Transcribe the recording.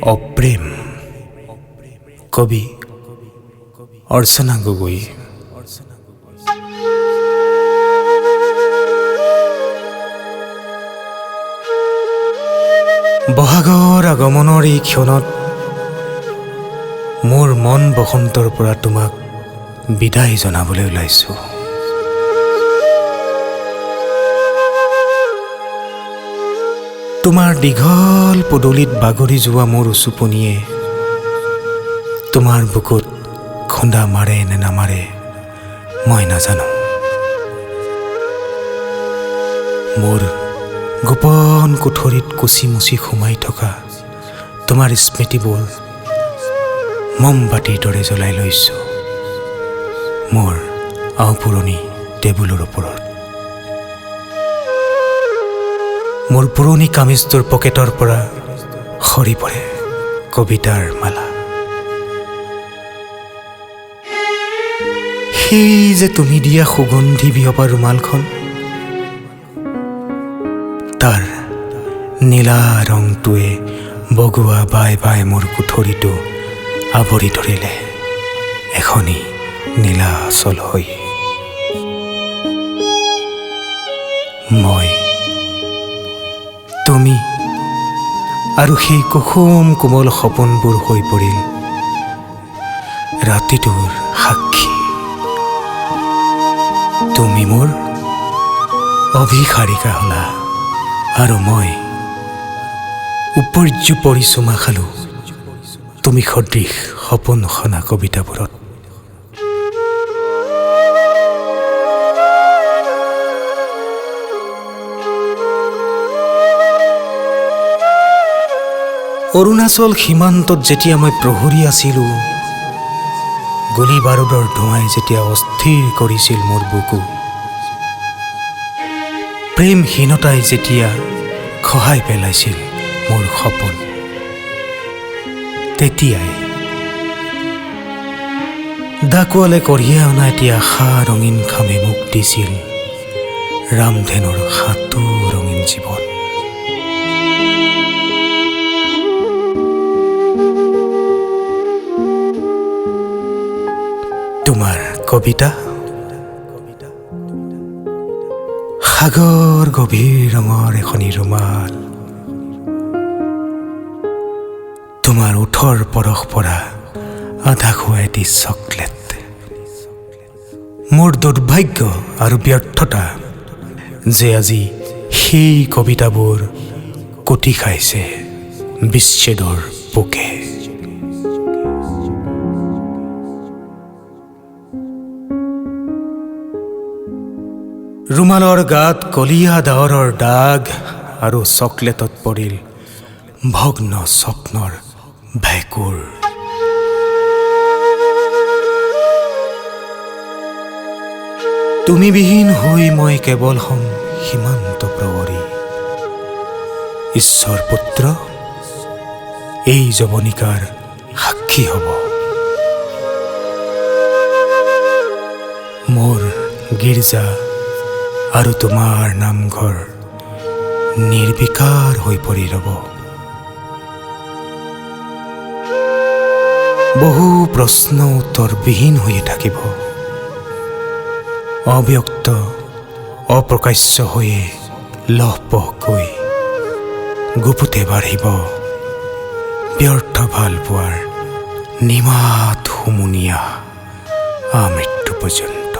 অপ্ৰেম কবি অৰ্চনা গগৈ। বহাগৰ আগমনৰ এই ক্ষণত মোৰ মন বসন্তৰ পৰা তোমাক বিদায় জনাবলৈ ওলাইছো। তোমাৰ দীঘল পদূলিত বাগৰি যোৱা মোৰ উচুপনিয়ে তোমাৰ বুকুত খুন্দা মাৰে নে নামাৰে মই নাজানো। মোৰ গোপন কোঠৰীত কুচি মুচি সোমাই থকা তোমাৰ স্মৃতিবোৰ মমবাতিৰ দৰে জ্বলাই লৈছো মোৰ আওপুৰণি টেবুলৰ ওপৰত। মোৰ পুৰণি কামিজটোৰ পকেটৰ পৰা সৰি পৰে কবিতাৰ মালা। সেই যে তুমি দিয়া সুগন্ধি বিয়পা ৰুমালখন, তাৰ নীলা ৰংটোৱে বগোৱা বাই বাই মোৰ কোঠৰীটো আৱৰি ধৰিলে এখনি নীলা আচল হৈ। মই, তুমি আৰু সেই কুসুম কোমল সপোনবোৰ হৈ পৰিল ৰাতিটোৰ সাক্ষী। তুমি মোৰ অভিসাৰিকা হলা আৰু মই উপৰ্যুপৰি চুমা খালো তুমি সদৃশ সপোন সনা কবিতাবোৰত। অৰুণাচল সীমান্তত যেতিয়া মই প্ৰহৰী আছিলো, গুলী বাৰুদৰ ধোঁৱাই যেতিয়া অস্থিৰ কৰিছিল মোৰ বুকু, প্ৰেমহীনতাই যেতিয়া খহাই পেলাইছিল মোৰ সপোন, তেতিয়াই ডাকুৱালে কঢ়িয়াই অনা এটি আশা ৰঙীন খামে মোক দিছিল ৰামধেনুৰ সাতো ৰঙীন জীৱন। তোমাৰ কবিতা সাগৰ গভীৰ ৰঙৰ এখনি ৰুমাল, তোমাৰ ওঠৰ পৰশ পৰা আধা খোৱা এটি চকলেট। মোৰ দুৰ্ভাগ্য আৰু ব্যৰ্থতা যে আজি সেই কবিতাবোৰ কুটি খাইছে বিচ্ছেদৰ পোকে। ৰুমালৰ গাত কলীয়া ডাৱৰৰ দাগ আৰু চকলেটত পৰিল ভগ্ন স্বপ্নৰ ভেঁকুৰ। তুমিবিহীন হৈ মই কেৱল হম সীমান্ত প্ৰহৰী। ঈশ্বৰ পুত্ৰ এই যৱনিকাৰ সাক্ষী হ'ব। মোৰ গীৰ্জা আৰু তোমাৰ নামঘৰ নিৰ্বিকাৰ হৈ পৰি ৰব। বহু প্ৰশ্ন উত্তৰবিহীন হৈ থাকিব, অব্যক্ত অপ্ৰকাশ্য হৈয়ে লহপহকৈ গুপুতে বাঢ়িব ব্যৰ্থ ভাল পোৱাৰ নিমাত হুমুনিয়া আমৃত্যু পৰ্যন্ত।